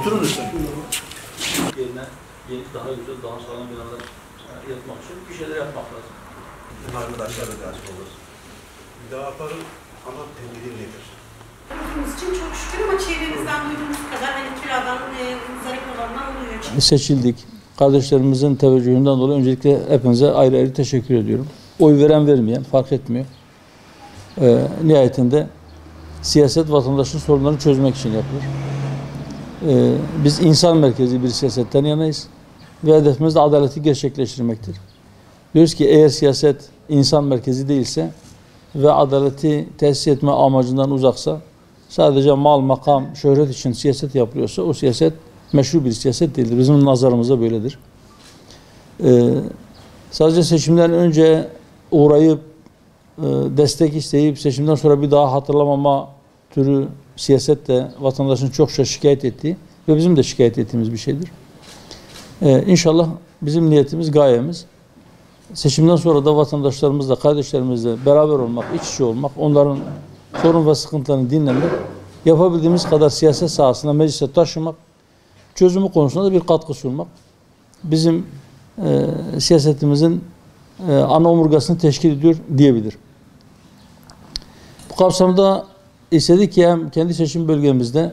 Oturun lütfen. Yerine yeni, daha güzel, daha sağlam binalar yapmak için bir şeyler yapmak lazım. Arkadaşlar da açık olur. Müdafaların ana temeli nedir? Bizim için çok şükür ama çevremizden duyduğumuz kadar hani kiradan muzdarip olanlar oluyor. Seçildik. Kardeşlerimizin teveccühünden dolayı öncelikle hepinize ayrı ayrı teşekkür ediyorum. Oy veren vermeyen fark etmiyor. Nihayetinde siyaset vatandaşın sorunlarını çözmek için yapılır. Biz insan merkezi bir siyasetten yanayız ve hedefimiz de adaleti gerçekleştirmektir. Diyoruz ki eğer siyaset insan merkezi değilse ve adaleti tesis etme amacından uzaksa, sadece mal, makam, şöhret için siyaset yapılıyorsa o siyaset meşru bir siyaset değildir. Bizim nazarımızda böyledir. Sadece seçimden önce uğrayıp destek isteyip seçimden sonra bir daha hatırlamama türü siyaset de vatandaşın çokça şikayet ettiği ve bizim de şikayet ettiğimiz bir şeydir. İnşallah bizim niyetimiz, gayemiz seçimden sonra da vatandaşlarımızla, kardeşlerimizle beraber olmak, iç içe olmak, onların sorun ve sıkıntılarını dinlemek, yapabildiğimiz kadar siyaset sahasına, meclise taşımak, çözümü konusunda da bir katkı sunmak bizim siyasetimizin ana omurgasını teşkil ediyor diyebilir. Bu kapsamda istedik ki hem kendi seçim bölgemizde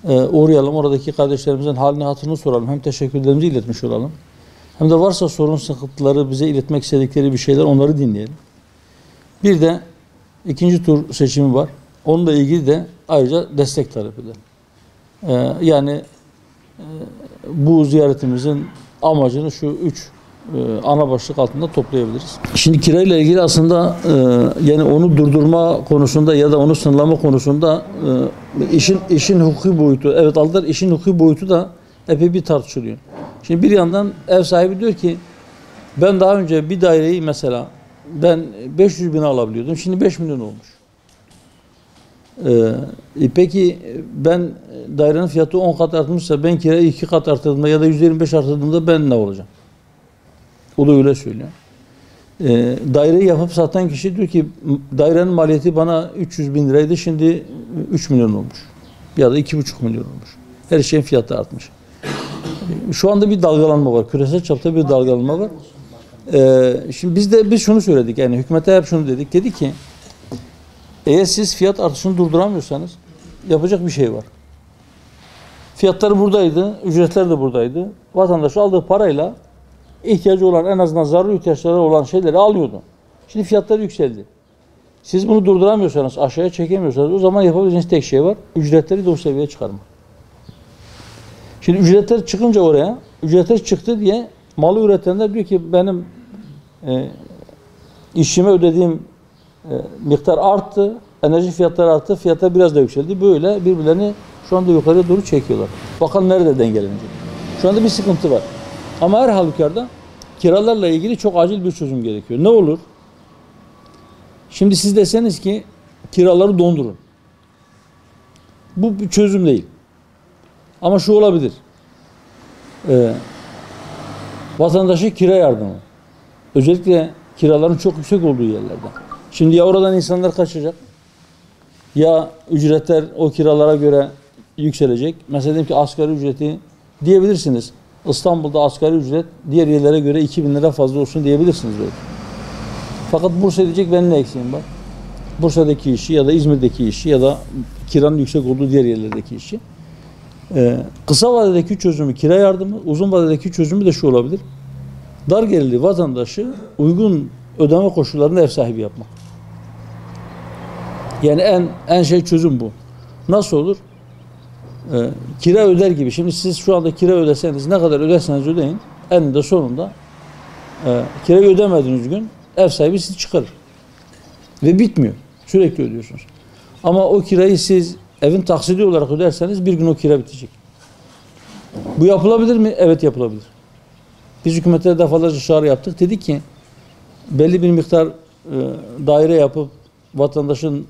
uğrayalım, oradaki kardeşlerimizin halini hatırını soralım, hem teşekkürlerimizi iletmiş olalım, hem de varsa sorun sıkıntıları bize iletmek istedikleri bir şeyler, onları dinleyelim. Bir de ikinci tur seçimi var. Onunla ilgili de ayrıca destek talep edelim. Yani bu ziyaretimizin amacını şu üç ana başlık altında toplayabiliriz. Şimdi kirayla ilgili aslında yani onu durdurma konusunda ya da onu sınırlama konusunda işin hukuki boyutu, evet aldılar, işin hukuki boyutu da epey bir tartışılıyor. Şimdi bir yandan ev sahibi diyor ki ben daha önce bir daireyi mesela ben 500 bin alabiliyordum, şimdi 5 milyon olmuş. Peki ben dairenin fiyatı 10 kat artmışsa ben kirayı 2 kat artırdığımda ya da %25 artırdığımda ben ne olacağım? O da öyle söylüyor. Daireyi yapıp satan kişi diyor ki dairenin maliyeti bana 300 bin liraydı, şimdi 3 milyon olmuş. Ya da 2,5 milyon olmuş. Her şeyin fiyatı artmış. Şu anda bir dalgalanma var. Küresel çapta bir dalgalanma var. Şimdi biz şunu söyledik. Yani hükümete hep şunu dedik. Dedi ki eğer siz fiyat artışını durduramıyorsanız yapacak bir şey var. Fiyatları buradaydı, ücretler de buradaydı. Vatandaş aldığı parayla ihtiyacı olan, en azından zaruri ihtiyaçları olan şeyleri alıyordu. Şimdi fiyatlar yükseldi. Siz bunu durduramıyorsanız, aşağıya çekemiyorsanız o zaman yapabileceğiniz tek şey var. Ücretleri de o seviyeye çıkarmak. Şimdi ücretler çıkınca oraya, ücretler çıktı diye malı üretenler diyor ki benim işçime ödediğim miktar arttı, enerji fiyatları arttı, fiyatlar biraz da yükseldi. Böyle birbirlerini şu anda yukarıya doğru çekiyorlar. Bakalım nerede dengelenecek. Şu anda bir sıkıntı var. Ama her halükarda kiralarla ilgili çok acil bir çözüm gerekiyor. Ne olur? Şimdi siz deseniz ki kiraları dondurun. Bu bir çözüm değil. Ama şu olabilir. Vatandaşa kira yardımı. Özellikle kiraların çok yüksek olduğu yerlerde. Şimdi ya oradan insanlar kaçacak, ya ücretler o kiralara göre yükselecek. Mesela diyelim ki asgari ücreti diyebilirsiniz. İstanbul'da asgari ücret diğer yerlere göre 2.000 lira fazla olsun diyebilirsiniz belki. Fakat Bursa diyecek benim ne eksiğim var? Bursa'daki işçi ya da İzmir'deki işçi ya da kiranın yüksek olduğu diğer yerlerdeki işçi. Kısa vadedeki çözümü kira yardımı, uzun vadedeki çözümü de şu olabilir. Dar gelirli vatandaşı uygun ödeme koşullarında ev sahibi yapmak. Yani en şey çözüm bu. Nasıl olur? Kira öder gibi. Şimdi siz şu anda kira ödeseniz, ne kadar öderseniz ödeyin, eninde sonunda kirayı ödemediğiniz gün ev sahibi sizi çıkarır. Ve bitmiyor. Sürekli ödüyorsunuz. Ama o kirayı siz evin taksidi olarak öderseniz bir gün o kira bitecek. Bu yapılabilir mi? Evet, yapılabilir. Biz hükümete defalarca çağrı yaptık. Dedik ki belli bir miktar daire yapıp vatandaşın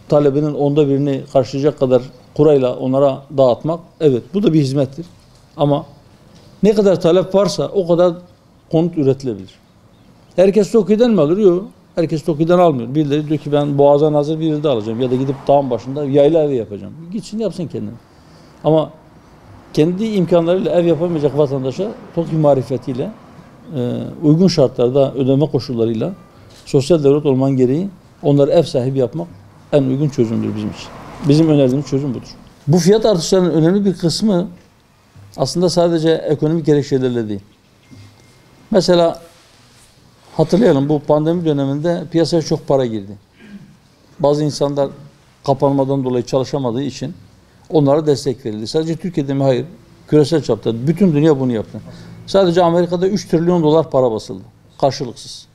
talebinin 1/10'ını karşılayacak kadar kurayla onlara dağıtmak, evet bu da bir hizmettir. Ama ne kadar talep varsa o kadar konut üretilebilir. Herkes TOKİ'den mi alır? Yok. Herkes TOKİ'den almıyor. Birileri diyor ki ben Boğaz'a nazır bir yerde alacağım ya da gidip dağın başında yayla evi yapacağım. Gitsin yapsın kendini. Ama kendi imkanlarıyla ev yapamayacak vatandaşa TOKİ marifetiyle uygun şartlarda ödeme koşullarıyla sosyal devlet olman gereği onları ev sahibi yapmak en uygun çözümdür bizim için. Bizim önerdiğimiz çözüm budur. Bu fiyat artışlarının önemli bir kısmı aslında sadece ekonomik gerekçelerle değil. Mesela hatırlayalım, bu pandemi döneminde piyasaya çok para girdi. Bazı insanlar kapanmadan dolayı çalışamadığı için onlara destek verildi. Sadece Türkiye'de mi? Hayır. Küresel çapta. Bütün dünya bunu yaptı. Sadece Amerika'da 3 trilyon dolar para basıldı. Karşılıksız.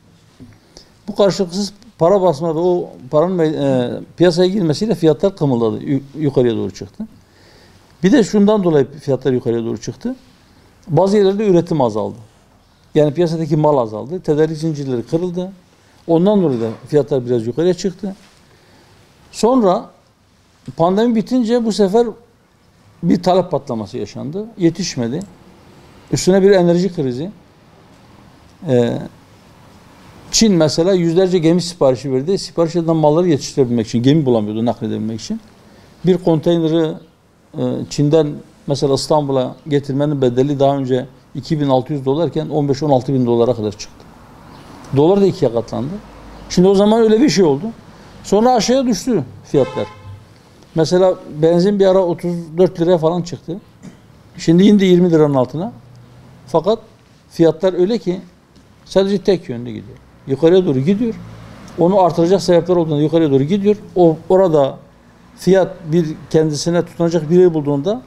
Bu karşılıksız para basma ve o paranın piyasaya girmesiyle fiyatlar kımıldadı. Yukarıya doğru çıktı. Bir de şundan dolayı fiyatlar yukarıya doğru çıktı. Bazı yerlerde üretim azaldı. Yani piyasadaki mal azaldı. Tedarik zincirleri kırıldı. Ondan dolayı da fiyatlar biraz yukarıya çıktı. Sonra pandemi bitince bu sefer bir talep patlaması yaşandı. Yetişmedi. Üstüne bir enerji krizi. Çin mesela yüzlerce gemi siparişi verdi. Sipariş edilen malları yetiştirebilmek için, gemi bulamıyordu nakledebilmek için. Bir konteyneri Çin'den mesela İstanbul'a getirmenin bedeli daha önce 2.600 dolarken 15-16.000 dolara kadar çıktı. Dolar da 2'ye katlandı. Şimdi o zaman öyle bir şey oldu. Sonra aşağıya düştü fiyatlar. Mesela benzin bir ara 34 liraya falan çıktı. Şimdi indi 20 liranın altına. Fakat fiyatlar öyle ki sadece tek yönlü gidiyor. Yukarıya doğru gidiyor. Onu artıracak sebepler olduğunda yukarıya doğru gidiyor. Orada fiyat bir kendisine tutunacak bir yer bulduğunda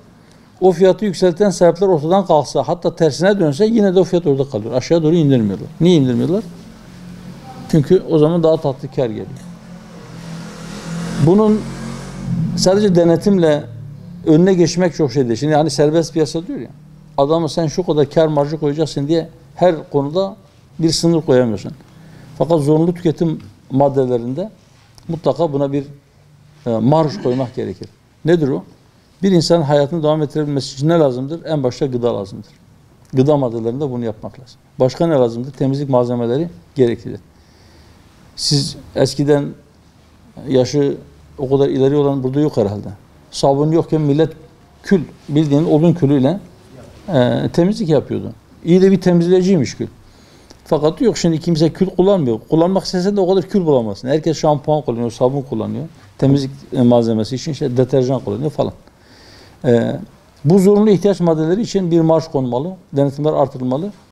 o fiyatı yükselten sebepler ortadan kalksa, hatta tersine dönse yine de o fiyat orada kalıyor. Aşağı doğru indirmiyorlar. Niye indirmiyorlar? Çünkü o zaman daha tatlı kar geliyor. Bunun sadece denetimle önüne geçmek çok şey değil. Şimdi hani serbest piyasa diyor ya, adamı sen şu kadar kar marjı koyacaksın diye her konuda bir sınır koyamıyorsun. Fakat zorunlu tüketim maddelerinde mutlaka buna bir marj koymak gerekir. Nedir o? Bir insanın hayatını devam ettirebilmesi için ne lazımdır? En başta gıda lazımdır. Gıda maddelerinde bunu yapmak lazım. Başka ne lazımdır? Temizlik malzemeleri gereklidir. Siz eskiden yaşı o kadar ileri olan burada yok herhalde. Sabun yokken millet kül, bildiğin odun külüyle temizlik yapıyordu. İyi de bir temizleyiciymiş kül. Fakat yok, şimdi kimse kül kullanmıyor. Kullanmak istese de o kadar kül bulamazsın. Herkes şampuan kullanıyor, sabun kullanıyor. Temizlik malzemesi için işte deterjan kullanıyor falan. Bu zorunlu ihtiyaç maddeleri için bir marj konmalı, denetimler artırılmalı.